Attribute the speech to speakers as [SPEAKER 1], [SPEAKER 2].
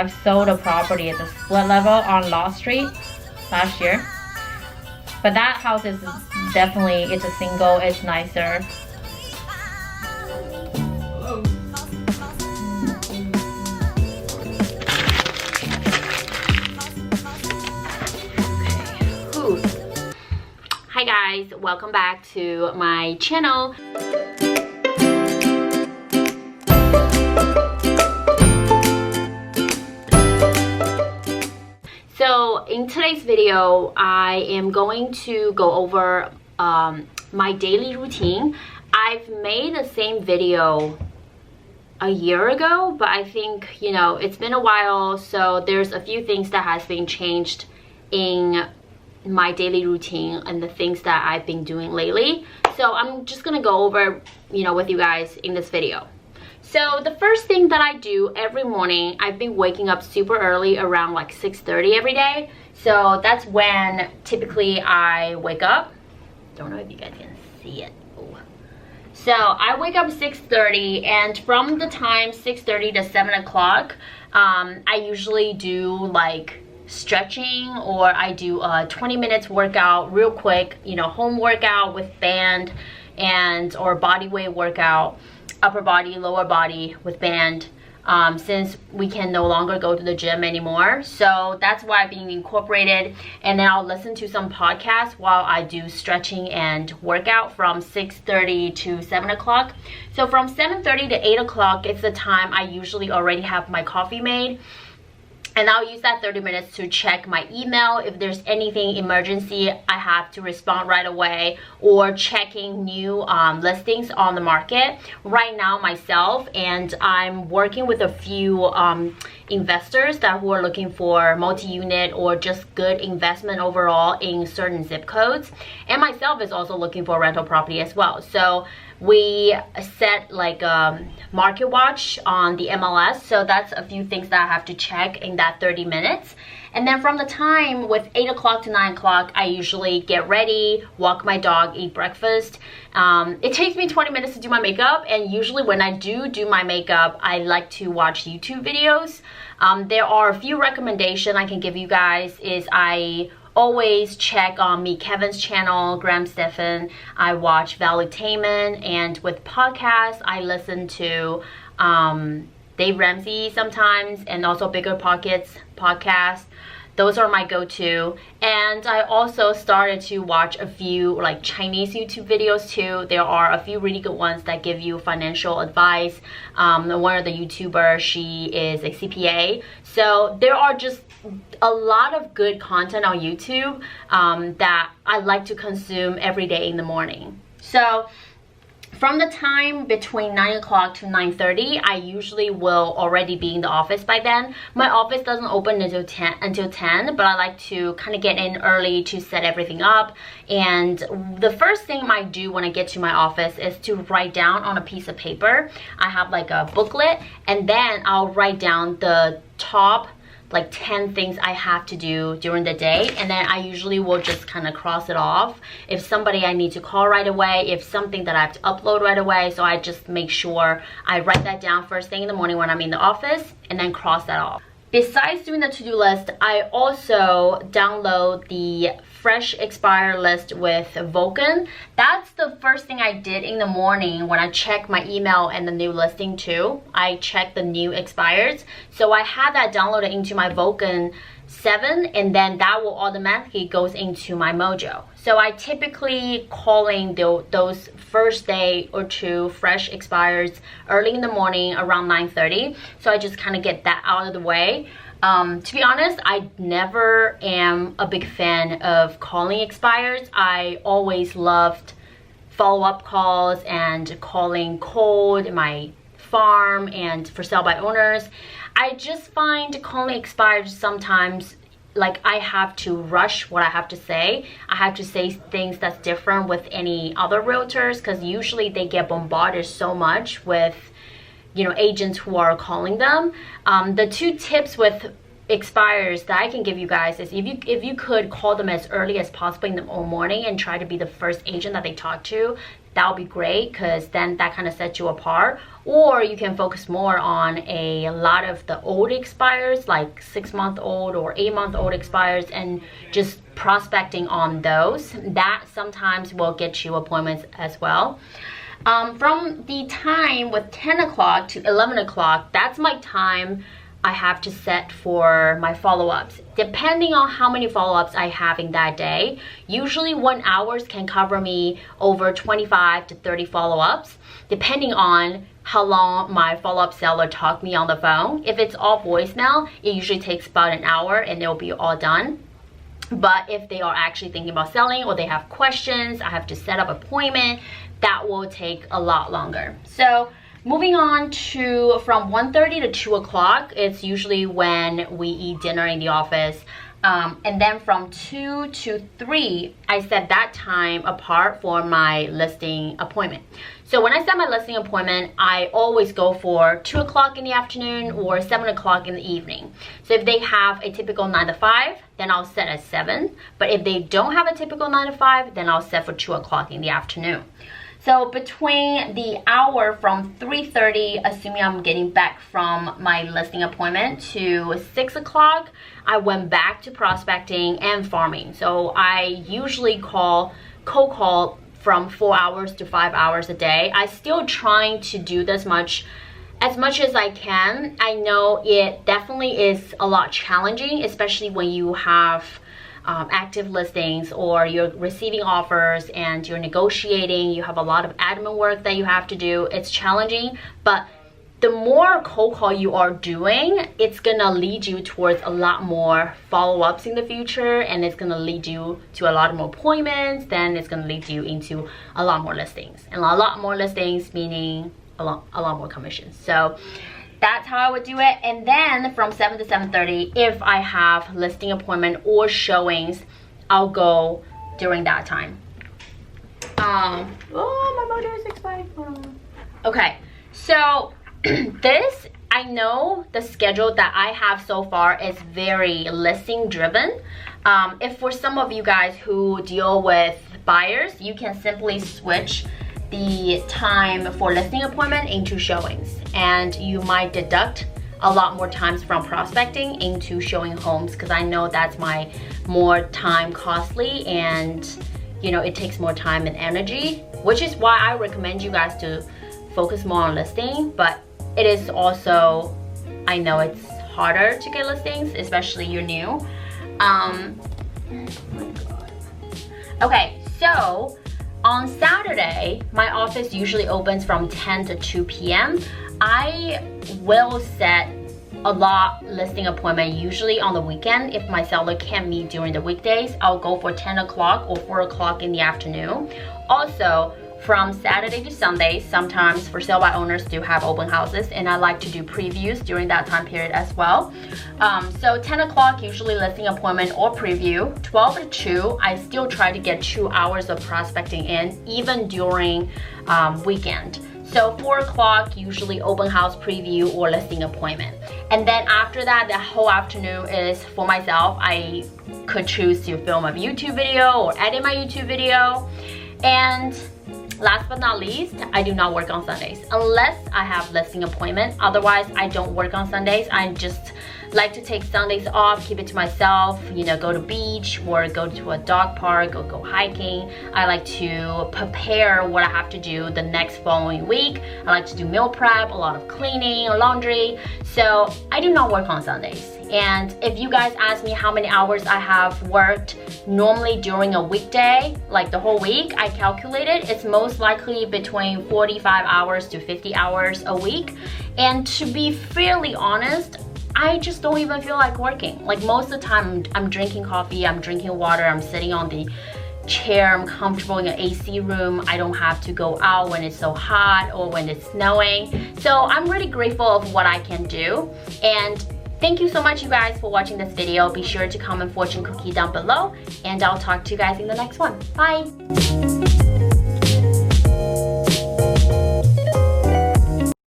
[SPEAKER 1] I've sold a property at the split level on Law Street last year. But that house is definitely, it's a single, it's nicer. Hi guys, welcome back to my channel. So in today's video, I am going to go over my daily routine. I've made the same video a year ago, but I think, you know, it's been a while, so there's a few things that has been changed in my daily routine and the things that I've been doing lately. So I'm just gonna go over, you know, with you guys in this video. So the first thing that I do every morning, I've been waking up super early around like 6:30 every day. So that's when typically I wake up. Don't know if you guys can see it. Ooh. So I wake up 6:30, and from the time 6:30 to 7 o'clock, I usually do like stretching, or I do a 20 minutes workout real quick, you know, home workout with band, and or body weight workout, upper body, lower body with band, since we can no longer go to the gym anymore. So that's why I've been incorporated. And then I'll listen to some podcasts while I do stretching and workout from 6:30 to 7 o'clock. So from 7:30 to 8 o'clock is the time I usually already have my coffee made. And I'll use that 30 minutes to check my email. If there's anything emergency, I have to respond right away, or checking new listings on the market right now myself. And I'm working with a few investors who are looking for multi-unit or just good investment overall in certain zip codes. And myself is also looking for a rental property as well. So we set like a market watch on the MLS. So that's a few things that I have to check in that 30 minutes. And then from the time with 8 o'clock to 9 o'clock, I usually get ready, walk my dog, eat breakfast. It takes me 20 minutes to do my makeup. And usually when I do my makeup, I like to watch YouTube videos. There are a few recommendations I can give you guys. Is I always check on Meet Kevin's channel, Graham Stephan. I watch Valuetainment, and with podcasts, I listen to Dave Ramsey sometimes, and also Bigger Pockets podcast. Those are my go-to. And I also started to watch a few like Chinese YouTube videos too. There are a few really good ones that give you financial advice. One of the YouTubers, she is a CPA. So there are just a lot of good content on YouTube that I like to consume every day in the morning. So from the time between 9 o'clock to 9:30, I usually will already be in the office by then. My office doesn't open until 10, but I like to kind of get in early to set everything up. And the first thing I do when I get to my office is to write down on a piece of paper. I have like a booklet, and then I'll write down the top like 10 things I have to do during the day, and then I usually will just kind of cross it off. If somebody I need to call right away, if something that I have to upload right away, so I just make sure I write that down first thing in the morning when I'm in the office, and then cross that off. Besides doing the to-do list, I also download the fresh expire list with Vulcan. That's the first thing I did in the morning when I check my email and the new listing too. I check the new expires. So I had that downloaded into my Vulcan 7, and then that will automatically goes into my Mojo. So I typically calling those first day or two fresh expires early in the morning around 9:30. So I just kind of get that out of the way. To be honest, I never am a big fan of calling expires. I always loved follow-up calls and calling cold my farm and for sale by owners. I just find calling expires sometimes like I have to rush what I have to say. I have to say things that's different with any other realtors, because usually they get bombarded so much with, you know, agents who are calling them. The two tips with expires that I can give you guys is if you could call them as early as possible in the morning and try to be the first agent that they talk to, that would be great, because then that kind of sets you apart. Or you can focus more on a lot of the old expires, like 6-month-old or 8-month-old expires, and just prospecting on those. That sometimes will get you appointments as well. From the time with 10 o'clock to 11 o'clock, that's my time I have to set for my follow-ups. Depending on how many follow-ups I have in that day, usually 1 hour can cover me over 25 to 30 follow-ups, depending on how long my follow-up seller talked me on the phone. If it's all voicemail, it usually takes about an hour and it'll be all done. But if they are actually thinking about selling or they have questions, I have to set up an appointment, that will take a lot longer. So moving on to from 1:30 to 2 o'clock, it's usually when we eat dinner in the office. And then from 2 to 3, I set that time apart for my listing appointment. So when I set my listing appointment, I always go for 2 o'clock in the afternoon or 7 o'clock in the evening. So if they have a typical 9 to 5, then I'll set at 7. But if they don't have a typical 9 to 5, then I'll set for 2 o'clock in the afternoon. So between the hour from 3:30, assuming I'm getting back from my listing appointment, to 6 o'clock, I went back to prospecting and farming. So I usually cold call from 4 hours to 5 hours a day. I'm still trying to do this as much as I can. I know it definitely is a lot challenging, especially when you have active listings or you're receiving offers and you're negotiating, you have a lot of admin work that you have to do. It's challenging, but the more cold call you are doing, it's gonna lead you towards a lot more follow-ups in the future, and it's gonna lead you to a lot more appointments, then it's gonna lead you into a lot more listings, and a lot more listings meaning a lot more commissions. So that's how I would do it. And then from 7 to 7:30, if I have listing appointment or showings, I'll go during that time. Oh, my motor is expired. Okay, so this, I know the schedule that I have so far is very listing driven. If for some of you guys who deal with buyers, you can simply switch the time for listing appointment into showings, and you might deduct a lot more times from prospecting into showing homes, because I know that's my more time costly, and you know, it takes more time and energy, which is why I recommend you guys to focus more on listing. But it is also, I know it's harder to get listings, especially you're new. Oh my God. Okay, so on Saturday, my office usually opens from 10 to 2 p.m. I will set a lot listing appointment usually on the weekend. If my seller can't meet during the weekdays, I'll go for 10 o'clock or 4 o'clock in the afternoon. Also, from Saturday to Sunday, sometimes for sale by owners do have open houses, and I like to do previews during that time period as well. So 10 o'clock usually listing appointment or preview. 12 to 2, I still try to get 2 hours of prospecting in, even during weekend. So 4 o'clock usually open house preview or listing appointment. And then after that, the whole afternoon is for myself. I could choose to film a YouTube video or edit my YouTube video. And last but not least, I do not work on Sundays unless I have listing appointment. Otherwise, I don't work on Sundays. I just like to take Sundays off, keep it to myself, you know, go to beach or go to a dog park or go hiking. I like to prepare what I have to do the next following week. I like to do meal prep, a lot of cleaning, laundry. So I do not work on Sundays. And if you guys ask me how many hours I have worked normally during a weekday, like the whole week, I calculated it's most likely between 45 hours to 50 hours a week. And to be fairly honest, I just don't even feel like working. Like most of the time, I'm drinking coffee, I'm drinking water, I'm sitting on the chair, I'm comfortable in an AC room. I don't have to go out when it's so hot or when it's snowing. So I'm really grateful of what I can do. And thank you so much, you guys, for watching this video. Be sure to comment fortune cookie down below, and I'll talk to you guys in the next one. Bye.